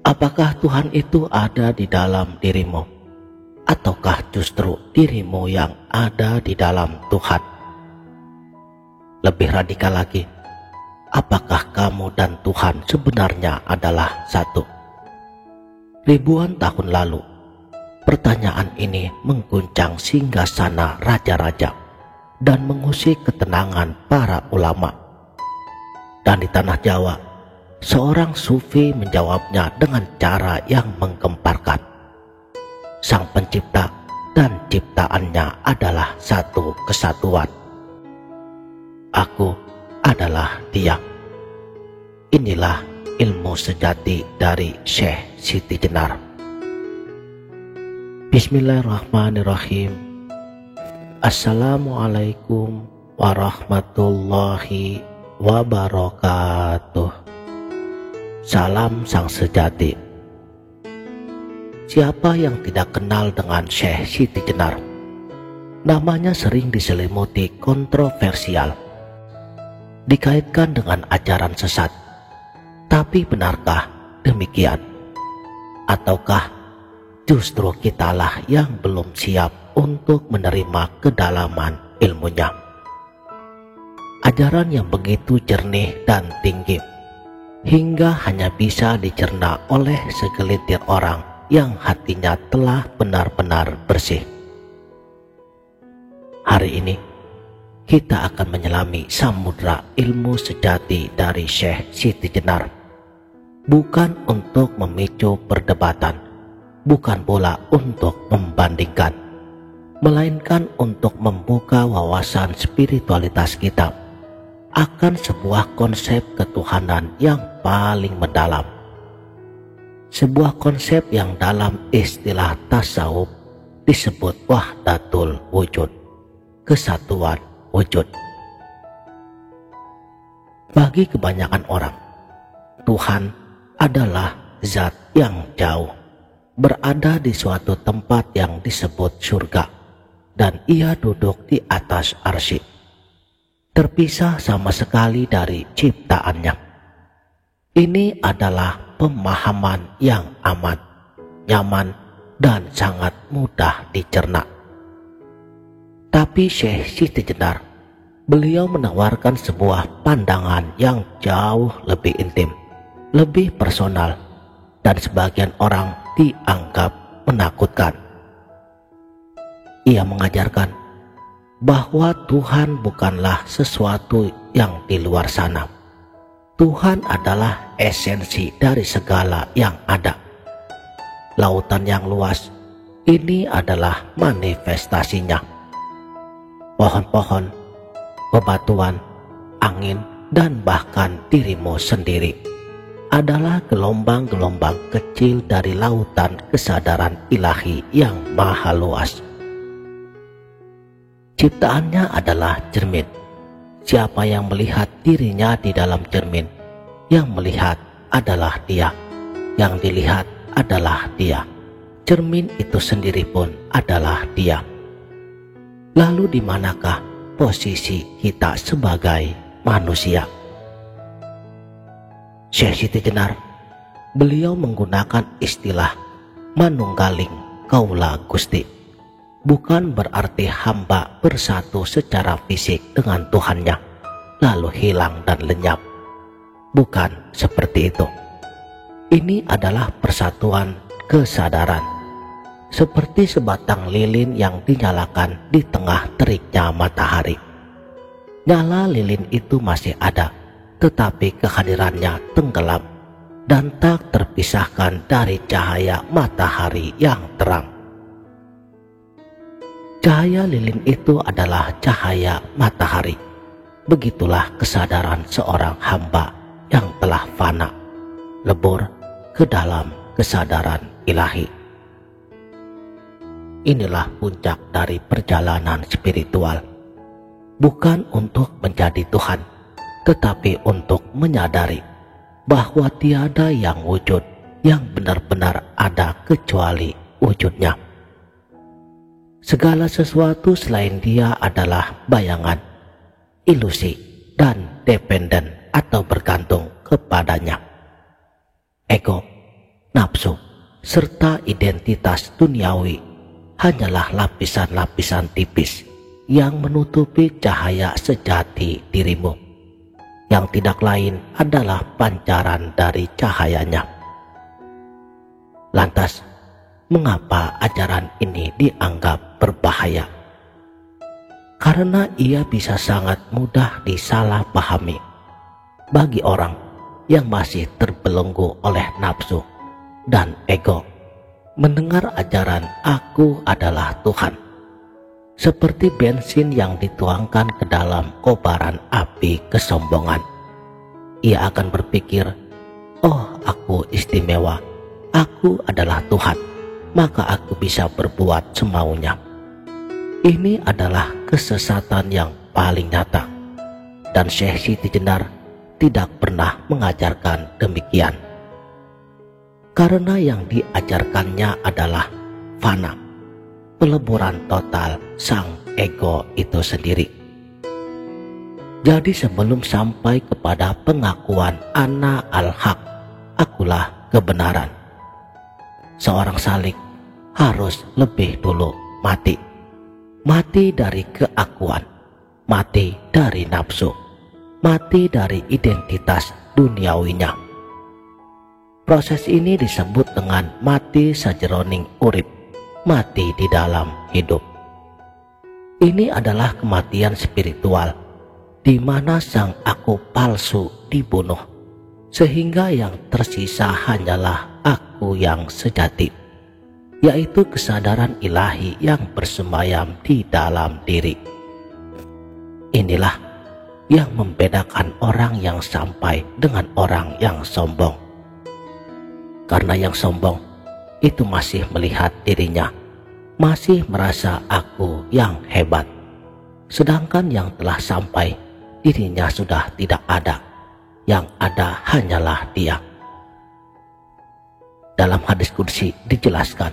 Apakah Tuhan itu ada di dalam dirimu, ataukah justru dirimu yang ada di dalam Tuhan? Lebih radikal lagi, apakah kamu dan Tuhan sebenarnya adalah satu? Ribuan tahun lalu, pertanyaan ini mengguncang singgasana raja-raja dan mengusik ketenangan para ulama. Dan di tanah Jawa, seorang sufi menjawabnya dengan cara yang menggemparkan. Sang pencipta dan ciptaannya adalah satu kesatuan. Aku adalah Dia. Inilah ilmu sejati dari Syekh Siti Jenar. Bismillahirrahmanirrahim. Assalamualaikum warahmatullahi wabarakatuh. Salam sang sejati. Siapa yang tidak kenal dengan Syekh Siti Jenar? Namanya sering diselimuti kontroversial, dikaitkan dengan ajaran sesat. Tapi benarkah demikian? Ataukah justru kitalah yang belum siap untuk menerima kedalaman ilmunya? Ajaran yang begitu jernih dan tinggi, hingga hanya bisa dicerna oleh segelintir orang yang hatinya telah benar-benar bersih. Hari ini kita akan menyelami samudra ilmu sejati dari Syekh Siti Jenar, bukan untuk memicu perdebatan, bukan pula untuk membandingkan, melainkan untuk membuka wawasan spiritualitas kita akan sebuah konsep ketuhanan yang paling mendalam. Sebuah konsep yang dalam istilah tasawuf disebut wahdatul wujud, kesatuan wujud. Bagi kebanyakan orang, Tuhan adalah zat yang jauh, berada di suatu tempat yang disebut surga, dan Ia duduk di atas arsy, terpisah sama sekali dari ciptaannya. Ini adalah pemahaman yang amat nyaman dan sangat mudah dicerna. Tapi Syekh Siti Jenar, beliau menawarkan sebuah pandangan yang jauh lebih intim, lebih personal, dan sebagian orang dianggap menakutkan. Ia mengajarkan bahwa Tuhan bukanlah sesuatu yang di luar sana. Tuhan adalah esensi dari segala yang ada. Lautan yang luas, ini adalah manifestasinya. Pohon-pohon, bebatuan, angin, dan bahkan dirimu sendiri adalah gelombang-gelombang kecil dari lautan kesadaran ilahi yang maha luas. Ciptaannya adalah cermin. Siapa yang melihat dirinya di dalam cermin, yang melihat adalah Dia, yang dilihat adalah Dia. Cermin itu sendiri pun adalah Dia. Lalu di manakah posisi kita sebagai manusia? Syekh Siti Jenar, beliau menggunakan istilah manunggaling kaula Gusti. Bukan berarti hamba bersatu secara fisik dengan Tuhannya, lalu hilang dan lenyap. Bukan seperti itu. Ini adalah persatuan kesadaran, seperti sebatang lilin yang dinyalakan di tengah teriknya matahari. Nyala lilin itu masih ada, tetapi kehadirannya tenggelam dan tak terpisahkan dari cahaya matahari yang terang. Cahaya lilin itu adalah cahaya matahari. Begitulah kesadaran seorang hamba yang telah fana, lebur ke dalam kesadaran ilahi. Inilah puncak dari perjalanan spiritual, bukan untuk menjadi Tuhan, tetapi untuk menyadari bahwa tiada yang wujud yang benar-benar ada kecuali wujudnya. Segala sesuatu selain Dia adalah bayangan, ilusi, dan dependen atau bergantung kepadanya. Ego, nafsu, serta identitas duniawi hanyalah lapisan-lapisan tipis yang menutupi cahaya sejati dirimu, yang tidak lain adalah pancaran dari cahayanya. Lantas, mengapa ajaran ini dianggap berbahaya? Karena ia bisa sangat mudah disalahpahami bagi orang yang masih terbelenggu oleh nafsu dan ego. Mendengar ajaran "Aku adalah Tuhan" seperti bensin yang dituangkan ke dalam kobaran api kesombongan. Ia akan berpikir, "Oh, aku istimewa, aku adalah Tuhan, maka aku bisa berbuat semaunya." Ini adalah kesesatan yang paling nyata, dan Syekh Siti Jenar tidak pernah mengajarkan demikian. Karena yang diajarkannya adalah fana, peleburan total sang ego itu sendiri. Jadi sebelum sampai kepada pengakuan ana al-haq, akulah kebenaran, seorang salik harus lebih dulu mati. Mati dari keakuan, mati dari nafsu, mati dari identitas duniawinya. Proses ini disebut dengan mati sajeroning urip, mati di dalam hidup. Ini adalah kematian spiritual, di mana sang aku palsu dibunuh, sehingga yang tersisa hanyalah aku yang sejati, yaitu kesadaran ilahi yang bersemayam di dalam diri. Inilah yang membedakan orang yang sampai dengan orang yang sombong. Karena yang sombong itu masih melihat dirinya, masih merasa aku yang hebat. Sedangkan yang telah sampai, dirinya sudah tidak ada. Yang ada hanyalah dia. Dalam hadis qudsi dijelaskan,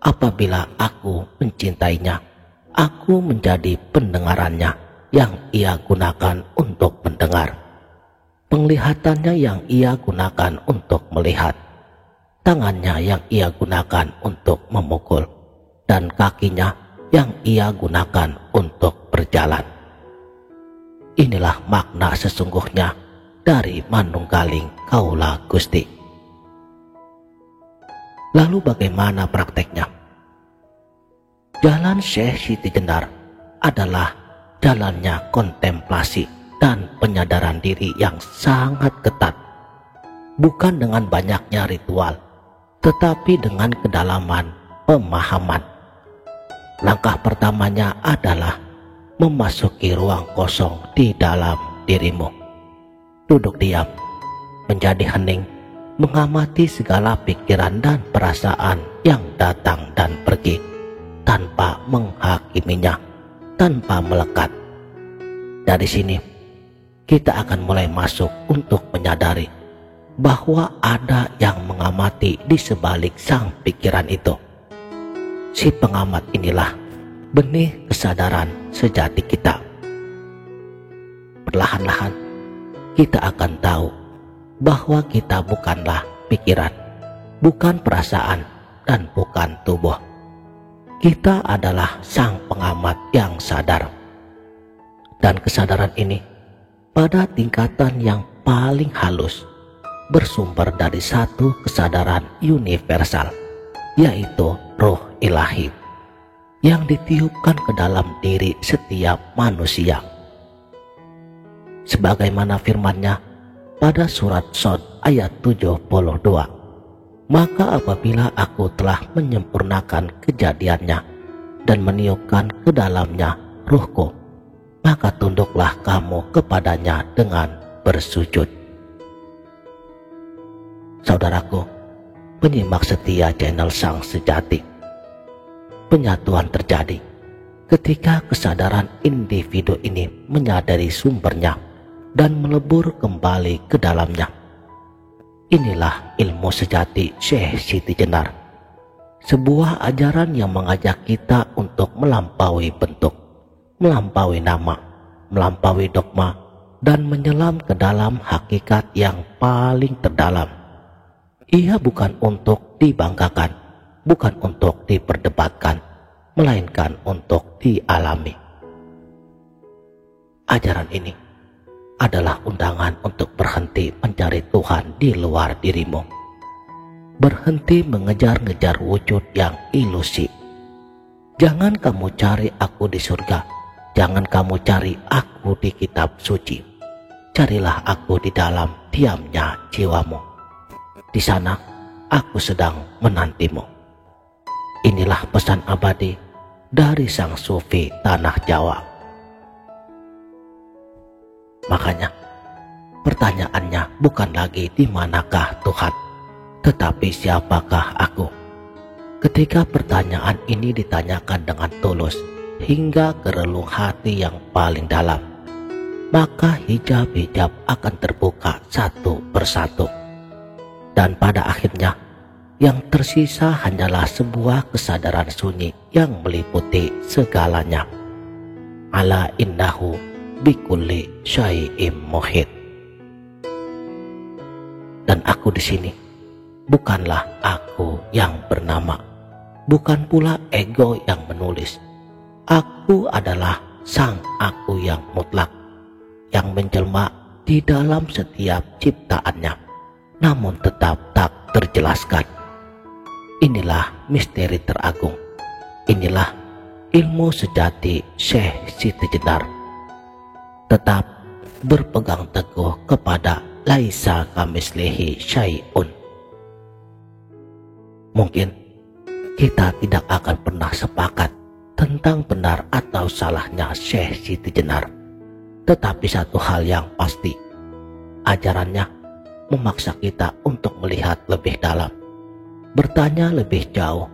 apabila aku mencintainya, aku menjadi pendengarannya yang ia gunakan untuk mendengar, penglihatannya yang ia gunakan untuk melihat, tangannya yang ia gunakan untuk memukul, dan kakinya yang ia gunakan untuk berjalan. Inilah makna sesungguhnya dari manunggaling kaula Gusti. Lalu bagaimana prakteknya? Jalan Syekh Siti Jenar adalah jalannya kontemplasi dan penyadaran diri yang sangat ketat, bukan dengan banyaknya ritual, tetapi dengan kedalaman pemahaman. Langkah pertamanya adalah memasuki ruang kosong di dalam dirimu. Duduk diam, menjadi hening, mengamati segala pikiran dan perasaan yang datang dan pergi, tanpa menghakiminya, tanpa melekat. Dari sini, kita akan mulai masuk untuk menyadari bahwa ada yang mengamati di sebalik sang pikiran itu. Si pengamat inilah benih kesadaran sejati kita. Perlahan-lahan kita akan tahu bahwa kita bukanlah pikiran, bukan perasaan, dan bukan tubuh. Kita adalah sang pengamat yang sadar. Dan kesadaran ini pada tingkatan yang paling halus bersumber dari satu kesadaran universal, yaitu roh ilahi yang ditiupkan ke dalam diri setiap manusia. Sebagaimana firman-Nya pada surat Shad ayat 72, "Maka apabila aku telah menyempurnakan kejadiannya dan meniupkan ke dalamnya ruhku, maka tunduklah kamu kepadanya dengan bersujud." Saudaraku, penyimak setia channel Sang Sejati, penyatuan terjadi ketika kesadaran individu ini menyadari sumbernya dan melebur kembali ke dalamnya. Inilah ilmu sejati Syekh Siti Jenar, sebuah ajaran yang mengajak kita untuk melampaui bentuk, melampaui nama, melampaui dogma, dan menyelam ke dalam hakikat yang paling terdalam, Ia bukan untuk dibanggakan, bukan untuk diperdebatkan, melainkan untuk dialami. Ajaran ini adalah undangan untuk berhenti mencari Tuhan di luar dirimu. Berhenti mengejar-ngejar wujud yang ilusi. Jangan kamu cari aku di surga, jangan kamu cari aku di kitab suci. Carilah aku di dalam diamnya jiwamu. Di sana aku sedang menantimu. Inilah pesan abadi dari sang sufi tanah Jawa. Makanya pertanyaannya bukan lagi di manakah Tuhan, tetapi siapakah aku. Ketika pertanyaan ini ditanyakan dengan tulus hingga ke relung hati yang paling dalam, maka hijab-hijab akan terbuka satu persatu. Dan pada akhirnya yang tersisa hanyalah sebuah kesadaran sunyi yang meliputi segalanya. Ala innahu bikulli syai'im muhit. Dan aku di sini bukanlah aku yang bernama, bukan pula ego yang menulis. Aku adalah sang aku yang mutlak, yang menjelma di dalam setiap ciptaannya, namun tetap tak terjelaskan. Inilah misteri teragung. Inilah ilmu sejati Syekh Siti Jenar. Tetap berpegang teguh kepada laisa kamislihi syai'un. Mungkin kita tidak akan pernah sepakat tentang benar atau salahnya Syekh Siti Jenar. Tetapi satu hal yang pasti, ajarannya memaksa kita untuk melihat lebih dalam, bertanya lebih jauh,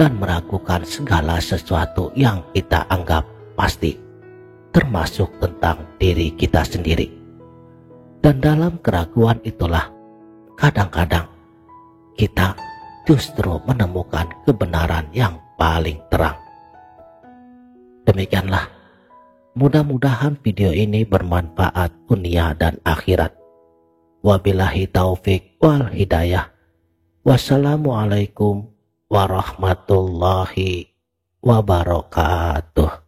dan meragukan segala sesuatu yang kita anggap pasti, termasuk tentang diri kita sendiri. Dan dalam keraguan itulah kadang-kadang kita justru menemukan kebenaran yang paling terang. Demikianlah, mudah-mudahan video ini bermanfaat dunia dan akhirat. Wabillahi taufik wal hidayah. Wassalamualaikum warahmatullahi wabarakatuh.